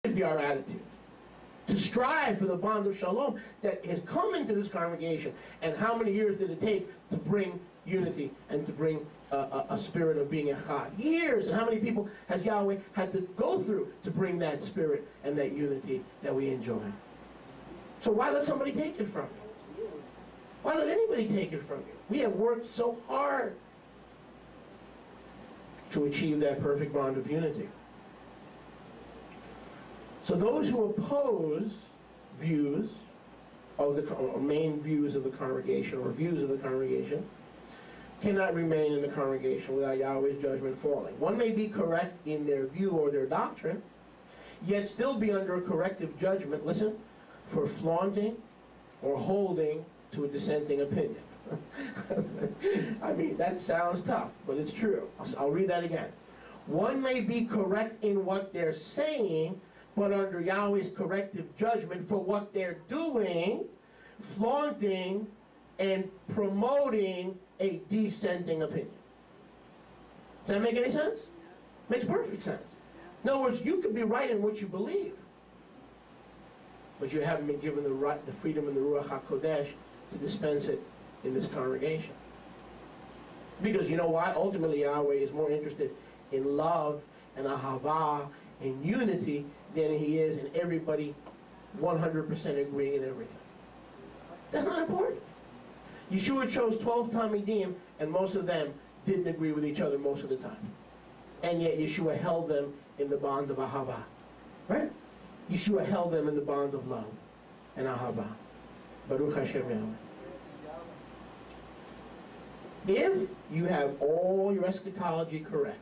should be our attitude. To strive for the bond of shalom that has come into this congregation. And how many years did it take to bring unity and to bring a spirit of being echad? Years. And how many people has Yahweh had to go through to bring that spirit and that unity that we enjoy? So why let somebody take it from you? Why let anybody take it from you? We have worked so hard to achieve that perfect bond of unity. So those who oppose views of the main views of the congregation or views of the congregation cannot remain in the congregation without Yahweh's judgment falling. One may be correct in their view or their doctrine, yet still be under a corrective judgment, listen, for flaunting or holding to a dissenting opinion. I mean, that sounds tough, but it's true. I'll read that again. One may be correct in what they're saying, but under Yahweh's corrective judgment for what they're doing, flaunting and promoting a dissenting opinion. Does that make any sense? Makes perfect sense. In other words, you could be right in what you believe, but you haven't been given the freedom and the Ruach HaKodesh to dispense it in this congregation. Because you know why? Ultimately, Yahweh is more interested in love and ahavah and unity than he is in everybody 100% agreeing in everything. That's not important. Yeshua chose 12 Talmidim, and most of them didn't agree with each other most of the time. And yet Yeshua held them in the bond of ahavah. Right? Yeshua held them in the bond of love and ahavah. Baruch Hashem Yahweh. If you have all your eschatology correct,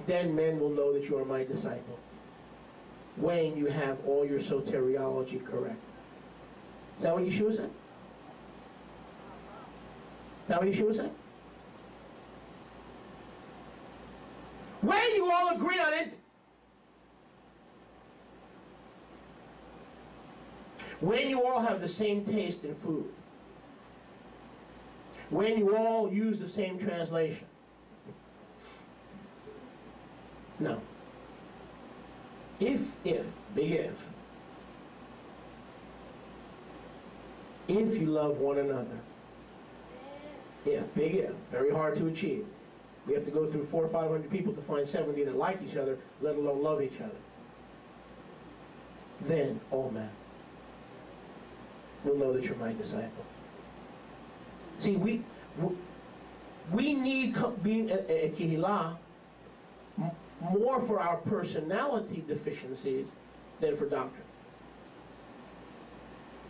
then men will know that you are my disciple. When you have all your soteriology correct. Is that what Yeshua said? Is that what Yeshua said? When you all agree on it, when you all have the same taste in food, when you all use the same translation. No. If, big if you love one another, big if, very hard to achieve. We have to go through 400 or 500 people to find 70 that like each other, let alone love each other. Then all men will know that you're my disciple. See, we need being a Kehillah more for our personality deficiencies than for doctrine.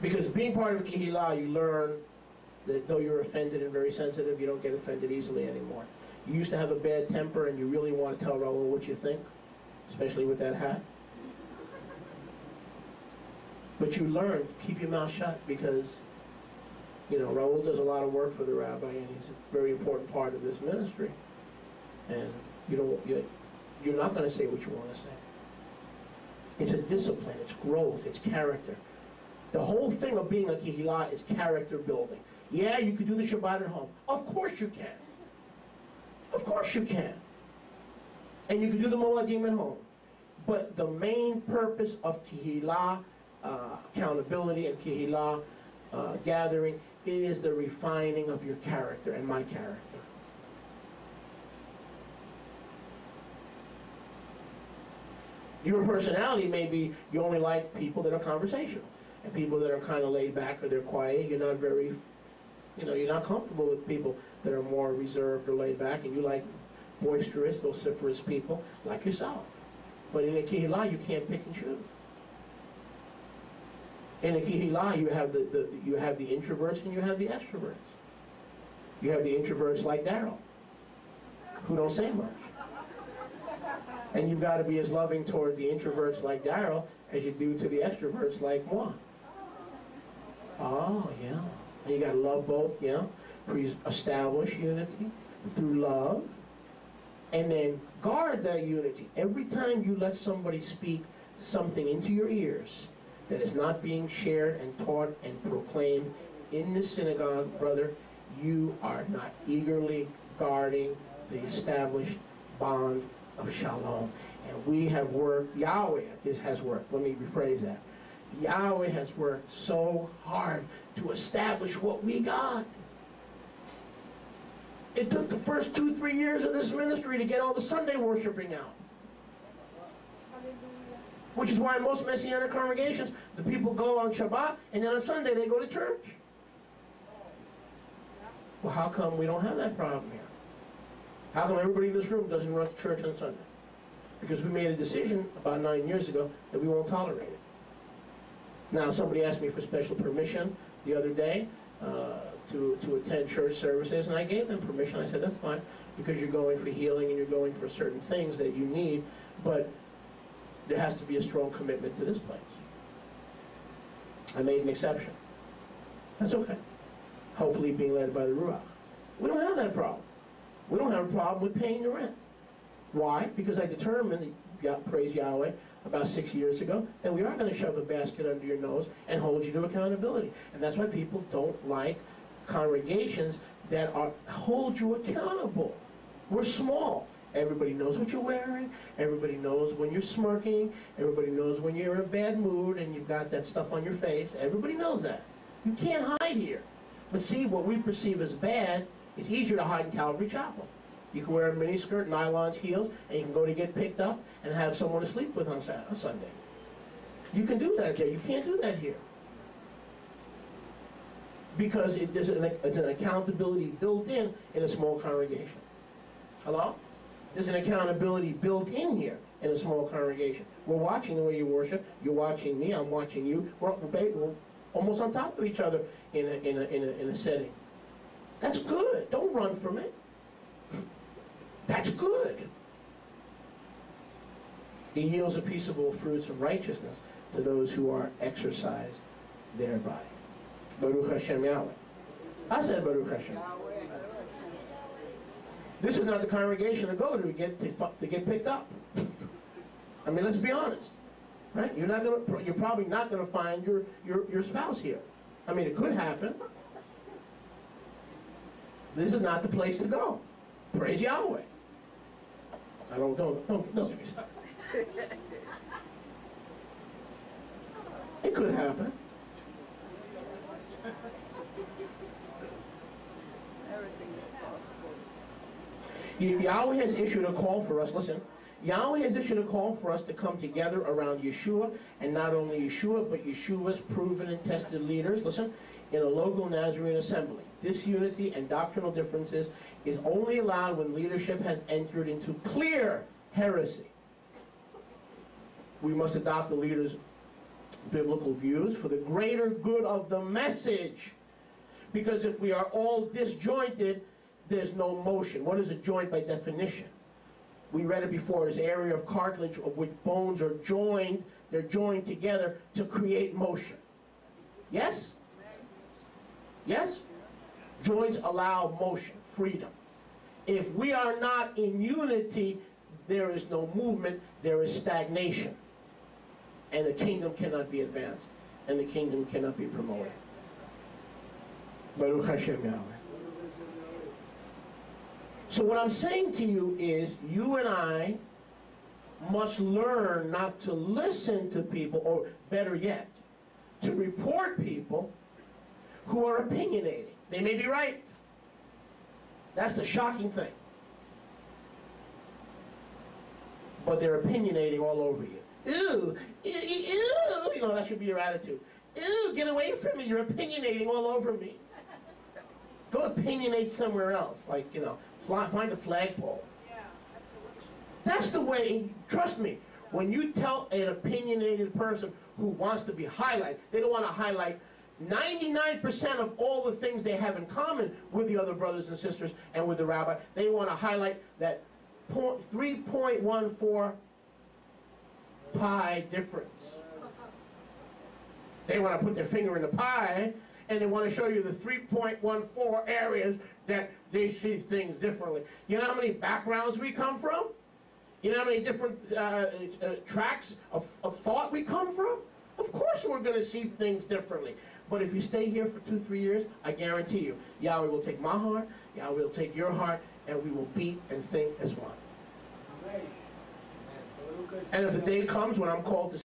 Because being part of Kehillah, you learn that though you're offended and very sensitive, you don't get offended easily anymore. You used to have a bad temper and you really want to tell Raul what you think, especially with that hat. But you learn to keep your mouth shut because, you know, Raul does a lot of work for the rabbi and he's a very important part of this ministry. And you're not going to say what you want to say. It's a discipline, it's growth, it's character. The whole thing of being a Kehillah is character building. Yeah, you can do the Shabbat at home. Of course you can. Of course you can. And you can do the Moadim at home. But the main purpose of Kehillah accountability and Kehillah gathering is the refining of your character and my character. Your personality may be you only like people that are conversational and people that are kind of laid back or they're quiet. You're not very, you're not comfortable with people that are more reserved or laid back, and you like boisterous, vociferous people like yourself. But in a Kehillah, you can't pick and choose. In a Kehillah, you have the introverts and you have the extroverts. You have the introverts like Daryl, who don't say much. And you've got to be as loving toward the introverts like Daryl as you do to the extroverts like moi. Oh, yeah. And you got to love both, establish unity through love. And then guard that unity. Every time you let somebody speak something into your ears that is not being shared and taught and proclaimed in the synagogue, brother, you are not eagerly guarding the established bond of shalom. And we have worked, Yahweh has worked, let me rephrase that. Yahweh has worked so hard to establish what we got. It took the first 2-3 years of this ministry to get all the Sunday worshiping out. Which is why most Messianic congregations, the people go on Shabbat, and then on Sunday they go to church. Well, how come we don't have that problem here? How come everybody in this room doesn't run to church on Sunday? Because we made a decision about 9 years ago that we won't tolerate it. Now, somebody asked me for special permission the other day to attend church services, and I gave them permission. I said, that's fine, because you're going for healing and you're going for certain things that you need, but there has to be a strong commitment to this place. I made an exception. That's okay. Hopefully being led by the Ruach. We don't have that problem. We don't have a problem with paying the rent. Why? Because I determined, praise Yahweh, about 6 years ago, that we are going to shove a basket under your nose and hold you to accountability. And that's why people don't like congregations that hold you accountable. We're small. Everybody knows what you're wearing. Everybody knows when you're smirking. Everybody knows when you're in a bad mood and you've got that stuff on your face. Everybody knows that. You can't hide here. But see, what we perceive as bad, it's easier to hide in Calvary Chapel. You can wear a miniskirt, nylons, heels, and you can go to get picked up and have someone to sleep with on Sunday. You can do that, Jay. You can't do that here. Because there's an accountability built in a small congregation. Hello? There's an accountability built in here in a small congregation. We're watching the way you worship. You're watching me. I'm watching you. We're almost on top of each other in a setting. That's good. Don't run from it. That's good. He yields the peaceable fruits of righteousness to those who are exercised thereby. Baruch Hashem Yahweh. I said Baruch Hashem. This is not the congregation to go to get picked up. I mean, let's be honest, right? You're probably not going to find your spouse here. I mean, it could happen. This is not the place to go. Praise Yahweh. I don't. It could happen. Yahweh has issued a call for us. Listen, Yahweh has issued a call for us to come together around Yeshua, and not only Yeshua, but Yeshua's proven and tested leaders. Listen, in a local Nazarene assembly. Disunity and doctrinal differences is only allowed when leadership has entered into clear heresy. We must adopt the leader's biblical views for the greater good of the message. Because if we are all disjointed, there's no motion. What is a joint by definition? We read it before. It's an area of cartilage of which bones are joined. They're joined together to create motion. Yes? Yes? Joints allow motion, freedom. If we are not in unity, there is no movement, there is stagnation. And the kingdom cannot be advanced. And the kingdom cannot be promoted. Baruch Hashem Yahweh. So what I'm saying to you is, you and I must learn not to listen to people, or better yet, to report people who are opinionating. They may be right. That's the shocking thing. But they're opinionating all over you. Ew, ew, ew, you know, that should be your attitude. Ew, get away from me, you're opinionating all over me. Go opinionate somewhere else, like, you know, find a flagpole. Yeah, That's the way, trust me, when you tell an opinionated person who wants to be highlighted, they don't want to highlight 99% of all the things they have in common with the other brothers and sisters and with the rabbi. They want to highlight that 3.14 pi difference. They want to put their finger in the pie, and they want to show you the 3.14 areas that they see things differently. You know how many backgrounds we come from? You know how many different tracks of thought we come from? Of course we're going to see things differently. But if you stay here for 2-3 years, I guarantee you, Yahweh will take my heart, Yahweh will take your heart, and we will beat and think as one. And if the day comes when I'm called to